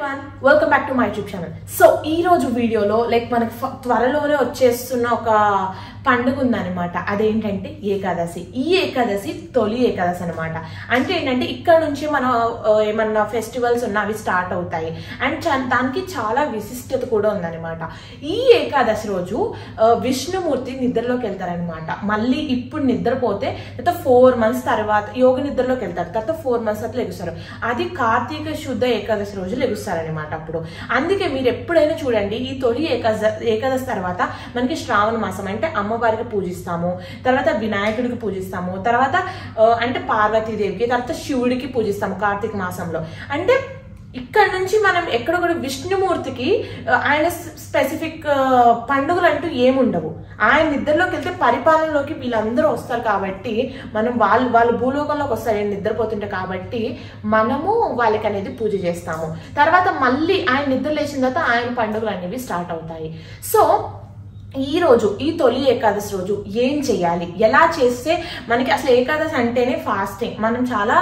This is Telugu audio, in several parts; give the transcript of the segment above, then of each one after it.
everyone, welcome back to my YouTube channel. So ee roju video lo like manaki tvaralone vachestuna oka పండుగ ఉందన్నమాట. అదేంటంటే ఏకాదశి. ఈ ఏకాదశి తొలి ఏకాదశి అనమాట. అంటే ఏంటంటే ఇక్కడ నుంచి మనం ఏమన్నా ఫెస్టివల్స్ ఉన్నా అవి స్టార్ట్ అవుతాయి అండ్ దానికి చాలా విశిష్టత కూడా ఉందన్నమాట. ఈ ఏకాదశి రోజు విష్ణుమూర్తి నిద్రలోకి వెళ్తారనమాట. మళ్ళీ ఇప్పుడు నిద్రపోతే 4 months తర్వాత యోగ నిద్రలోకి వెళ్తారు. తర్వాత 4 months తర్వాత లెగుస్తారు. అది కార్తీక శుద్ధ ఏకాదశి రోజు లెగుస్తారనమాట. అప్పుడు అందుకే మీరు ఎప్పుడైనా చూడండి, ఈ తొలి ఏకాదశి తర్వాత మనకి శ్రావణ మాసం అంటే అమ్మవారికి పూజిస్తాము, తర్వాత వినాయకుడికి పూజిస్తాము, తర్వాత అంటే పార్వతీదేవికి, తర్వాత శివుడికి పూజిస్తాము కార్తీక మాసంలో. అంటే ఇక్కడ నుంచి మనం ఎక్కడ కూడా విష్ణుమూర్తికి ఆయన స్పెసిఫిక్ పండుగలు అంటూ ఏముండవు. ఆయన నిద్రలోకి వెళ్తే పరిపాలనలోకి వీళ్ళందరూ వస్తారు కాబట్టి మనం వాళ్ళు భూలోకంలోకి వస్తారు నిద్రపోతుంటే, కాబట్టి మనము వాళ్ళకి అనేది పూజ చేస్తాము. తర్వాత మళ్ళీ ఆయన నిద్ర లేచిన తర్వాత ఆయన పండుగలు అనేవి స్టార్ట్ అవుతాయి. సో ఈ రోజు ఈ తొలి ఏకాదశి రోజు ఏం చేయాలి, ఎలా చేస్తే మనకి అసలు ఏకాదశి అంటేనే ఫాస్టింగ్. మనం చాలా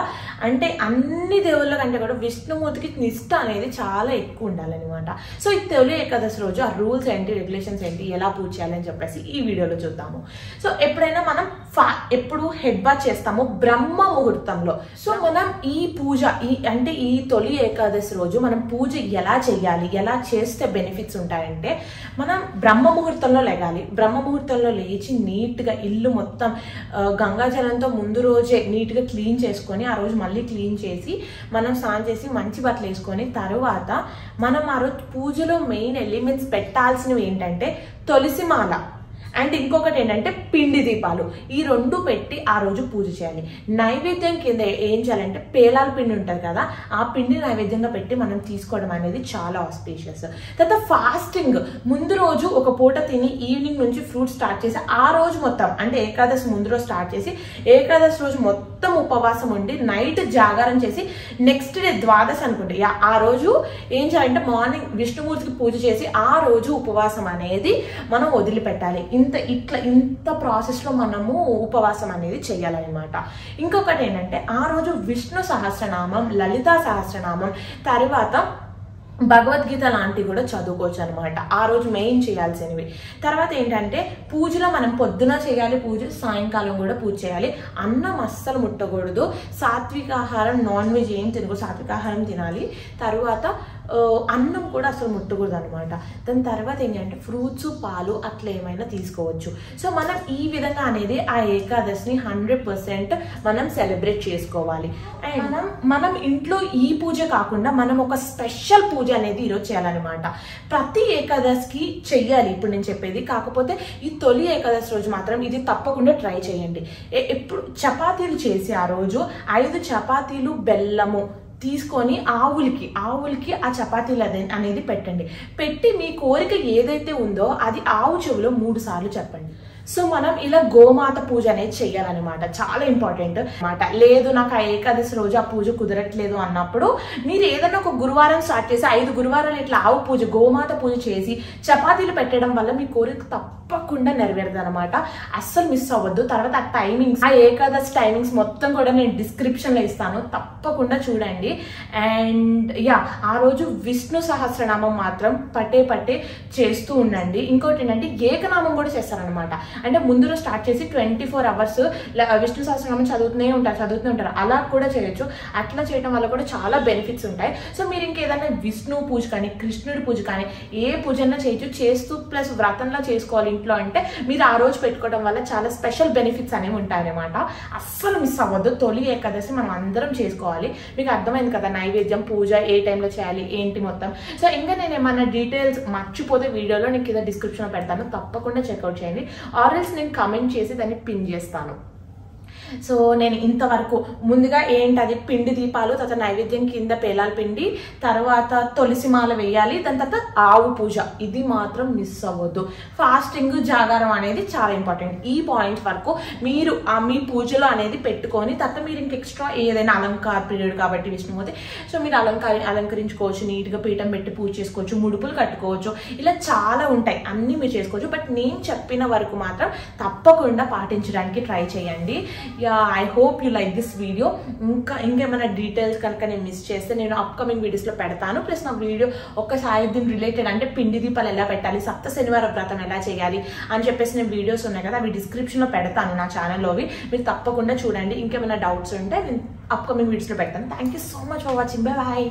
అంటే అన్ని దేవుళ్ళ కంటే కూడా విష్ణుమూర్తికి నిష్ఠ అనేది చాలా ఎక్కువ ఉండాలన్నమాట. సో ఈ తొలి ఏకాదశి రోజు ఆ రూల్స్ ఏంటి, రెగ్యులేషన్స్ ఏంటి, ఎలా పూజ చేయాలని చెప్పేసి ఈ వీడియోలో చూద్దాము. సో ఎప్పుడైనా మనం ఎప్పుడు హెడ్ బాత్ చేస్తాము బ్రహ్మ ముహూర్తంలో. సో మనం ఈ పూజ అంటే ఈ తొలి ఏకాదశి రోజు మనం పూజ ఎలా చేయాలి, ఎలా చేస్తే బెనిఫిట్స్ ఉంటాయంటే, మనం బ్రహ్మ ముహూర్తంలో లేగాలి. బ్రహ్మ ముహూర్తంలో లేచి నీట్గా ఇల్లు మొత్తం గంగాజలంతో ముందు రోజే నీట్గా క్లీన్ చేసుకొని, ఆ రోజు మళ్ళీ క్లీన్ చేసి మనం స్నానం చేసి మంచి బట్టలు వేసుకొని, తర్వాత మనం ఆ రోజు పూజలో మెయిన్ ఎలిమెంట్స్ పెట్టాల్సినవి ఏంటంటే తులసి మాల అండ్ ఇంకొకటి ఏంటంటే పిండి దీపాలు. ఈ 2 పెట్టి ఆ రోజు పూజ చేయాలి. నైవేద్యం కింద ఏం చేయాలంటే పేలాల పిండి ఉంటుంది కదా, ఆ పిండి నైవేద్యంగా పెట్టి మనం తీసుకోవడం అనేది చాలా ఆస్పీషియస్. తర్వాత ఫాస్టింగ్ ముందు రోజు ఒక పూట తిని ఈవినింగ్ నుంచి ఫ్రూట్ స్టార్ట్ చేసి ఆ రోజు మొత్తం అంటే ఏకాదశి ముందు రోజు స్టార్ట్ చేసి ఏకాదశి రోజు మొత్తం ఉపవాసం ఉండి నైట్ జాగారం చేసి నెక్స్ట్ డే ద్వాదశి అనుకుంటే ఆ రోజు ఏం చేయాలంటే మార్నింగ్ విష్ణుమూర్తికి పూజ చేసి ఆ రోజు ఉపవాసం అనేది మనం వదిలిపెట్టాలి. ఇంత ప్రాసెస్ లో మనము ఉపవాసం అనేది చేయాలన్నమాట. ఇంకొకటి ఏంటంటే ఆ రోజు విష్ణు సహస్రనామం, లలితా సహస్రనామం, తర్వాత భగవద్గీత లాంటివి కూడా చదువుకోవచ్చు అనమాట. ఆ రోజు మెయిన్ చేయాల్సినవి. తర్వాత ఏంటంటే పూజలో మనం పొద్దున చేయాలి పూజ, సాయంకాలం కూడా పూజ చేయాలి. అన్నం అస్సలు ముట్టకూడదు. సాత్విక ఆహారం, నాన్ వెజ్ ఏం తినకూడదు, సాత్విక ఆహారం తినాలి. తర్వాత అన్నం కూడా అసలు ముట్టకూడదు అనమాట. దాని తర్వాత ఏంటంటే ఫ్రూట్స్, పాలు అట్లా ఏమైనా తీసుకోవచ్చు. సో మనం ఈ విధంగా అనేది ఆ ఏకాదశిని 100% మనం సెలబ్రేట్ చేసుకోవాలి. అండ్ మనం ఇంట్లో ఈ పూజ కాకుండా మనం ఒక స్పెషల్ పూజ అనేది ఈరోజు చేయాలన్నమాట. ప్రతి ఏకాదశికి చెయ్యాలి ఇప్పుడు నేను చెప్పేది. కాకపోతే ఈ తొలి ఏకాదశి రోజు మాత్రం ఇది తప్పకుండా ట్రై చేయండి. ఎప్పుడు చపాతీలు చేసి ఆ రోజు 5 చపాతీలు బెల్లము తీసుకొని ఆవులకి ఆ చపాతీలు అనేది పెట్టండి. పెట్టి మీ కోరిక ఏదైతే ఉందో అది ఆవు చెవిలో 3 సార్లు చెప్పండి. సో మనం ఇలా గోమాత పూజ అనేది చెయ్యాలన్నమాట. చాలా ఇంపార్టెంట్ అన్నమాట. లేదు నాకు ఆ ఏకాదశి రోజు ఆ పూజ కుదరట్లేదు అన్నప్పుడు మీరు ఏదైనా ఒక గురువారం స్టార్ట్ చేసి 5 గురువారాలు ఇట్లా ఆవు పూజ, గోమాత పూజ చేసి చపాతీలు పెట్టడం వల్ల మీ కోరిక తప్పకుండా నెరవేరుతుంది అనమాట. అస్సలు మిస్ అవ్వద్దు. తర్వాత ఆ టైమింగ్స్, ఆ ఏకాదశి టైమింగ్స్ మొత్తం కూడా నేను డిస్క్రిప్షన్ లో ఇస్తాను, తప్పకుండా చూడండి. అండ్ ఆ రోజు విష్ణు సహస్రనామం మాత్రం పట్టే చేస్తూ ఉండండి. ఇంకోటి ఏంటంటే ఏకనామం కూడా చేస్తారనమాట. అంటే ముందు రోజు స్టార్ట్ చేసి 24 hours విష్ణు సహస్రనామం చదువుతూనే ఉంటారు. అలా కూడా చేయొచ్చు. అట్లా చేయడం వల్ల కూడా చాలా బెనిఫిట్స్ ఉంటాయి. సో మీరు ఇంకేదైనా విష్ణు పూజ కానీ, కృష్ణుడి పూజ కానీ ఏ పూజన్నా చేయొచ్చు. చేస్తూ ప్లస్ వ్రతంలో చేసుకోవాలి ఇంట్లో అంటే మీరు ఆ రోజు పెట్టుకోవడం వల్ల చాలా స్పెషల్ బెనిఫిట్స్ అనేవి ఉంటాయన్నమాట. అస్సలు మిస్ అవ్వద్దు. తొలి ఏకాదశి మనం అందరం చేసుకోవాలి. మీకు అర్థమైంది కదా నైవేద్యం, పూజ ఏ టైంలో చేయాలి ఏంటి మొత్తం. సో ఇంకా నేను ఏమన్నా డీటెయిల్స్ మర్చిపోతే వీడియోలో నేను కింద డిస్క్రిప్షన్లో పెడతాను, తప్పకుండా చెక్అవుట్ చేయండి. ఆర్ఎల్స్ నేను కమెంట్ చేసి దాన్ని పిన్ చేస్తాను. సో నేను ఇంతవరకు ముందుగా ఏంటది పిండి దీపాలు, తర్వాత నైవేద్యం కింద పేలాల పిండి, తర్వాత తులసి మాల వేయాలి, దాని తర్వాత ఆవు పూజ, ఇది మాత్రం మిస్ అవ్వద్దు. ఫాస్టింగ్, జాగారం అనేది చాలా ఇంపార్టెంట్. ఈ పాయింట్ వరకు మీరు మీ పూజలో అనేది పెట్టుకొని తర్వాత మీరు ఇంక ఎక్స్ట్రా ఏదైనా అలంకార పీరియడ్ కాబట్టి విష్ణుమూర్తి, సో మీరు అలంకరించుకోవచ్చు, నీట్గా పీఠం పెట్టి పూజ చేసుకోవచ్చు, ముడుపులు కట్టుకోవచ్చు, ఇలా చాలా ఉంటాయి, అన్నీ మీరు చేసుకోవచ్చు. బట్ నేను చెప్పిన వరకు మాత్రం తప్పకుండా పాటించడానికి ట్రై చేయండి. I hope you like this video. ఇంకేమైనా డీటెయిల్స్ కనుక నేను మిస్ చేస్తే నేను అప్కమింగ్ వీడియోస్లో పెడతాను. ప్లస్ నా వీడియో ఒక్కసారి దీని రిలేటెడ్ అంటే పిండి దీపాలు ఎలా పెట్టాలి, సప్త శనివార వ్రతం ఎలా చేయాలి అని చెప్పేసి నేను వీడియోస్ ఉన్నాయి కదా, అవి డిస్క్రిప్షన్లో పెడతాను నా ఛానల్లోవి. మీరు తప్పకుండా చూడండి. ఇంకేమైనా డౌట్స్ ఉంటే నేను అప్కమింగ్ వీడియోస్లో పెడతాను. Thank you so much for watching. Bye bye.